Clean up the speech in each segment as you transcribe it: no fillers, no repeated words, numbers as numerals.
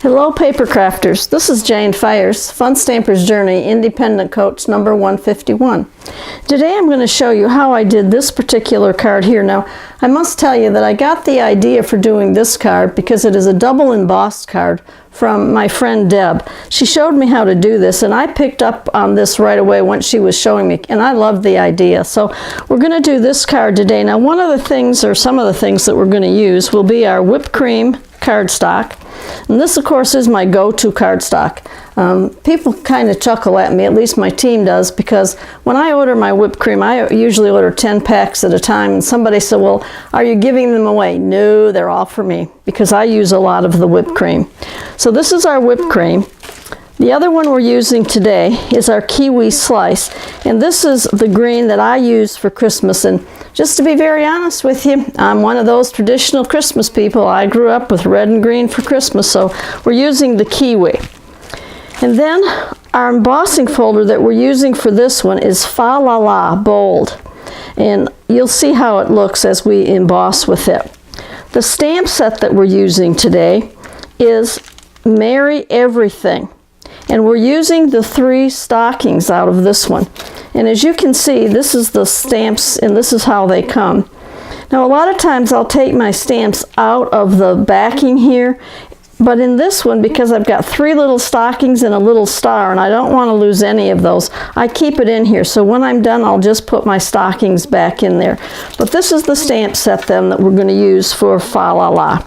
Hello paper crafters, this is Jane Fires, Fun Stamper's Journey, Independent Coach number 151. Today I'm going to show you how I did this particular card here. Now I must tell you that I got the idea for doing this card because it is a double embossed card from my friend Deb. She showed me how to do this and I picked up on this right away once she was showing me, and I loved the idea. So we're going to do this card today. Now one of the things, or some of the things that we're going to use will be our whipped cream cardstock. And this, of course, is my go-to cardstock. People kind of chuckle at me, at least my team does, because when I order my whipped cream, I usually order 10 packs at a time, and somebody said, well, are you giving them away? No, they're all for me, because I use a lot of the whipped cream. So this is our whipped cream. The other one we're using today is our kiwi slice, and this is the green that I use for Christmas. And just to be very honest with you, I'm one of those traditional Christmas people. I grew up with red and green for Christmas, so we're using the kiwi. And then our embossing folder that we're using for this one is FALALA Bold, and you'll see how it looks as we emboss with it. The stamp set that we're using today is Merry Everything. And we're using the 3 stockings out of this one. And as you can see, this is the stamps and this is how they come. Now a lot of times I'll take my stamps out of the backing here, but in this one, because I've got 3 little stockings and a little star and I don't want to lose any of those, I keep it in here. So when I'm done, I'll just put my stockings back in there. But this is the stamp set then that we're going to use for FALALA.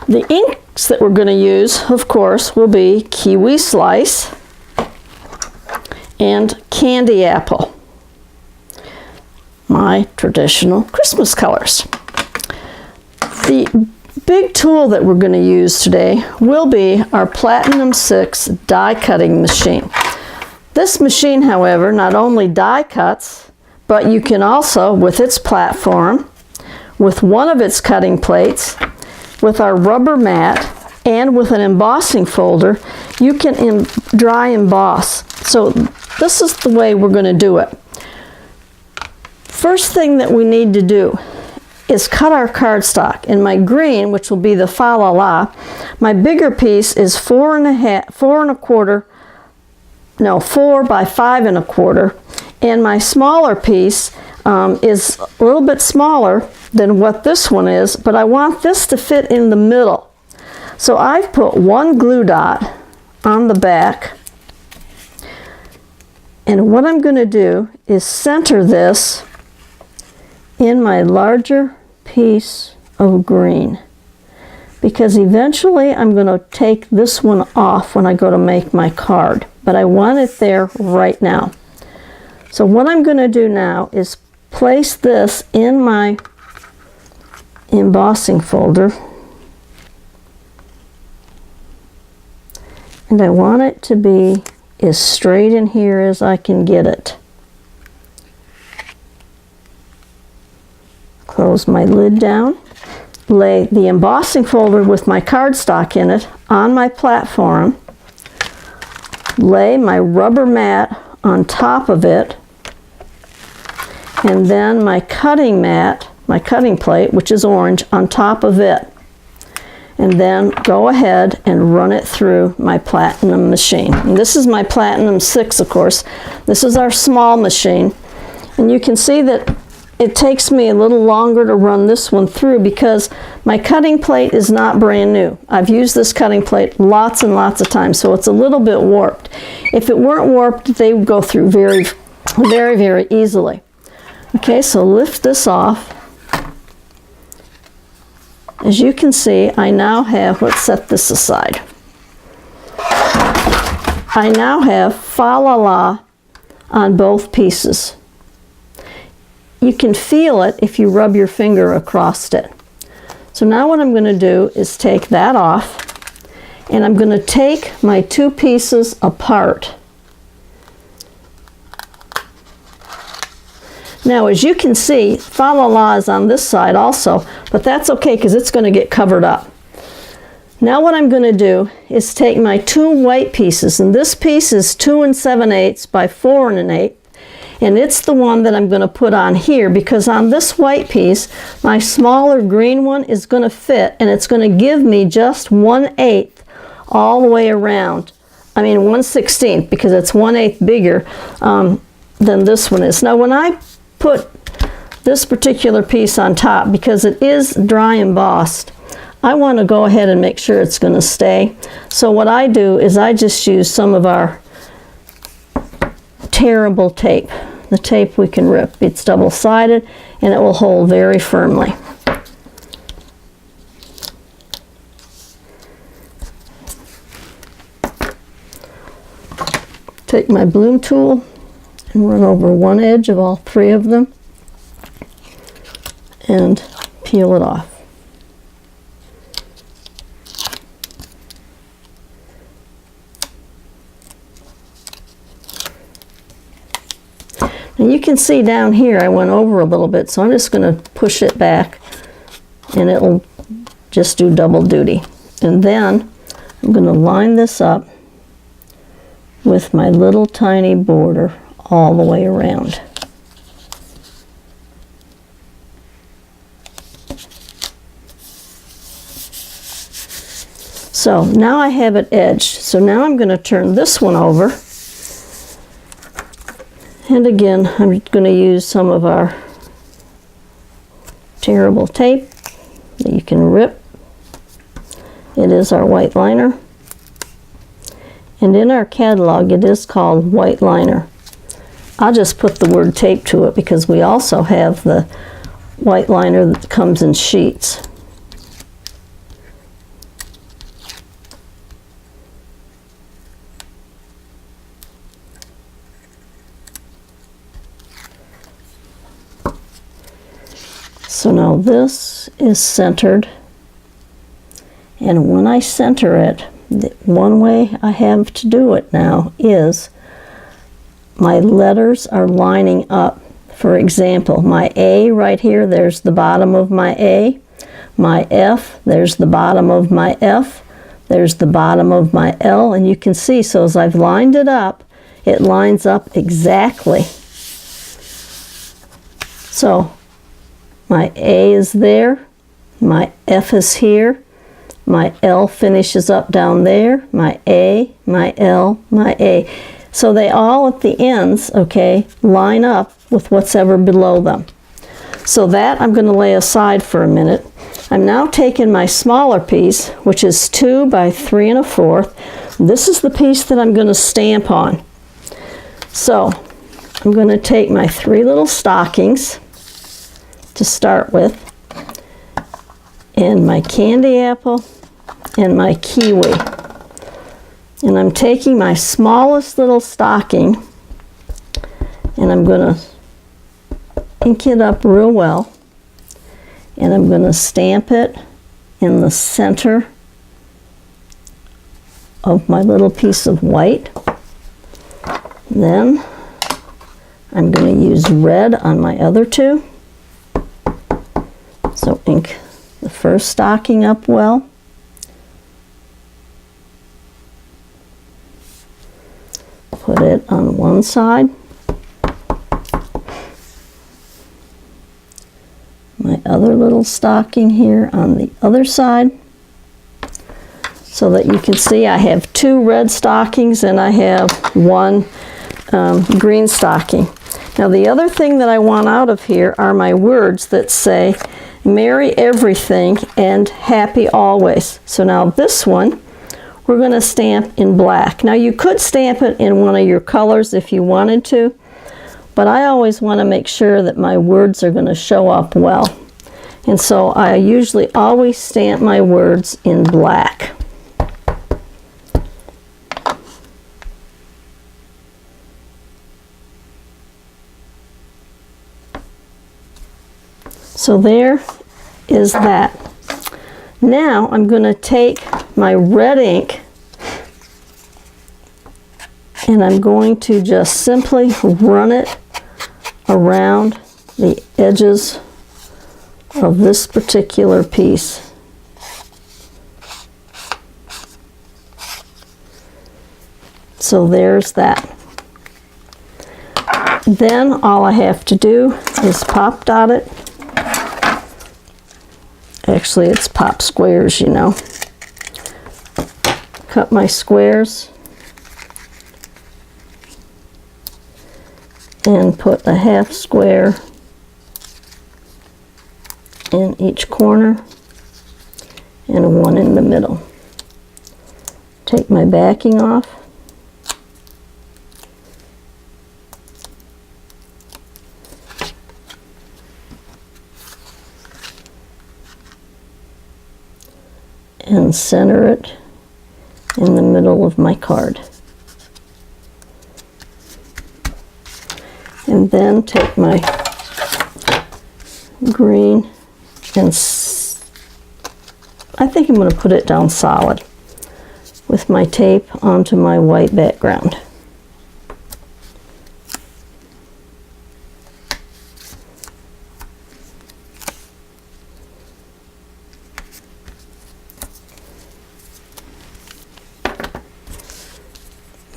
The inks that we're going to use, of course, will be Kiwi Slice and Candy Apple, my traditional Christmas colors. The big tool that we're going to use today will be our Platinum 6 die cutting machine. This machine, however, not only die cuts, but you can also, with its platform, with one of its cutting plates, with our rubber mat, and with an embossing folder, you can dry emboss. So this is the way we're going to do it. First thing that we need to do is cut our cardstock. In my green, which will be the FALALA, my bigger piece is 4 by 5 1/4, and my smaller piece is a little bit smaller than what this one is, but I want this to fit in the middle. So I've put 1 glue dot on the back, and what I'm going to do is center this in my larger piece of green, because eventually I'm going to take this one off when I go to make my card, but I want it there right now. So what I'm going to do now is place this in my embossing folder, and I want it to be as straight in here as I can get it. Close my lid down, lay the embossing folder with my cardstock in it on my platform, lay my rubber mat on top of it, and then my cutting mat, my cutting plate, which is orange, on top of it. And then go ahead and run it through my Platinum machine. And this is my Platinum 6, of course. This is our small machine. And you can see that it takes me a little longer to run this one through because my cutting plate is not brand new. I've used this cutting plate lots and lots of times, so it's a little bit warped. If it weren't warped, they would go through very, very, very easily. Okay, so lift this off. As you can see, I now have, let's set this aside. I now have FALALA on both pieces. You can feel it if you rub your finger across it. So now what I'm going to do is take that off, and I'm going to take my 2 pieces apart. Now as you can see, FALALA is on this side also, but that's okay because it's going to get covered up. Now what I'm going to do is take my 2 white pieces, and this piece is 2 7/8 by 4 1/8, And it's the one that I'm going to put on here, because on this white piece, my smaller green one is going to fit, and it's going to give me just 1/8 all the way around. I mean 1/16, because it's 1/8 bigger than this one is. Now when I put this particular piece on top, because it is dry embossed, I want to go ahead and make sure it's going to stay. So what I do is I just use some of our tearable tape, the tape we can rip. It's double-sided and it will hold very firmly. Take my bloom tool and run over one edge of all 3 of them and peel it off. And you can see down here I went over a little bit, so I'm just going to push it back and it'll just do double duty. And then I'm going to line this up with my little tiny border all the way around. So now I have it edged. So now I'm going to turn this one over. And again, I'm going to use some of our tearable tape that you can rip. It is our white liner. And in our catalog, it is called white liner. I'll just put the word tape to it because we also have the white liner that comes in sheets. So now this is centered, and when I center it, the one way I have to do it now is my letters are lining up. For example, my A right here, there's the bottom of my A. My F, there's the bottom of my F. There's the bottom of my L, and you can see, so as I've lined it up, it lines up exactly. So my A is there, my F is here, my L finishes up down there, my A, my L, my A. So they all at the ends, okay, line up with what's ever below them. So that I'm going to lay aside for a minute. I'm now taking my smaller piece, which is 2 by 3 1/4. This is the piece that I'm going to stamp on. So I'm going to take my 3 little stockings to start with, and my candy apple and my kiwi. And I'm taking my smallest little stocking and I'm going to ink it up real well, and I'm going to stamp it in the center of my little piece of white. Then I'm going to use red on my other 2. So ink the first stocking up well. Put it on one side. My other little stocking here on the other side. So that you can see I have 2 red stockings and I have 1 green stocking. Now the other thing that I want out of here are my words that say "Merry everything" and "Happy always." So now this one we're going to stamp in black. Now you could stamp it in one of your colors if you wanted to, but I always want to make sure that my words are going to show up well. And so I usually always stamp my words in black. So there is that. Now I'm going to take my red ink and I'm going to just simply run it around the edges of this particular piece. So there's that. Then all I have to do is pop dot it. Actually, it's pop squares, you know. Cut my squares and put a half square in each corner and one in the middle. Take my backing off. And center it in the middle of my card. And then take my green and I think I'm going to put it down solid with my tape onto my white background.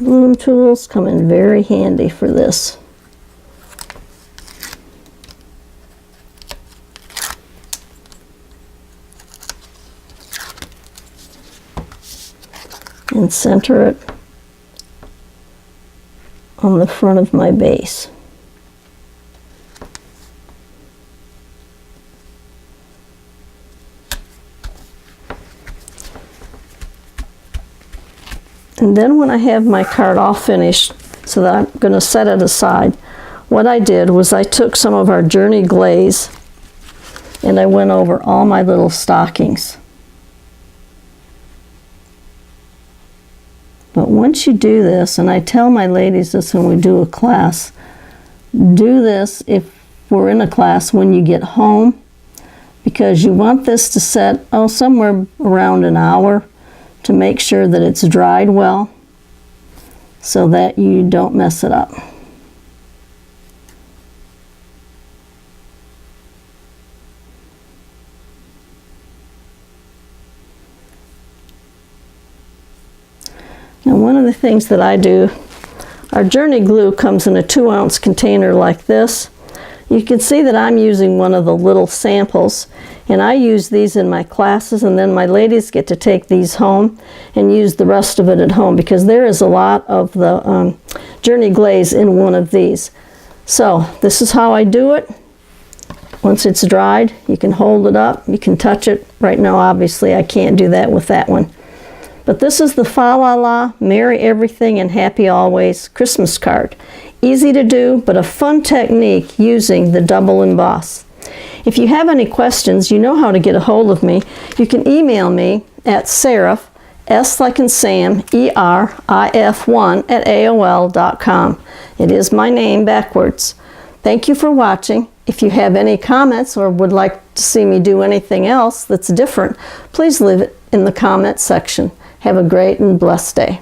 Bloom tools come in very handy for this. And center it on the front of my base. And then when I have my card all finished, so that I'm going to set it aside, what I did was I took some of our Journey glaze and I went over all my little stockings. But once you do this, and I tell my ladies this when we do a class, do this if we're in a class when you get home, because you want this to set, somewhere around an hour to make sure that it's dried well so that you don't mess it up. Now, one of the things that I do, our Journey glue comes in a 2-ounce container like this. You can see that I'm using one of the little samples, and I use these in my classes, and then my ladies get to take these home and use the rest of it at home, because there is a lot of the Journey glaze in one of these. So this is how I do it. Once it's dried, you can hold it up, you can touch it. Right now, obviously, I can't do that with that one. But this is the FALALA Merry Everything and Happy Always Christmas card. Easy to do, but a fun technique using the double emboss. If you have any questions, you know how to get a hold of me. You can email me at Serif, S like in Sam, ERIF1 @AOL.com. It is my name backwards. Thank you for watching. If you have any comments or would like to see me do anything else that's different, please leave it in the comment section. Have a great and blessed day.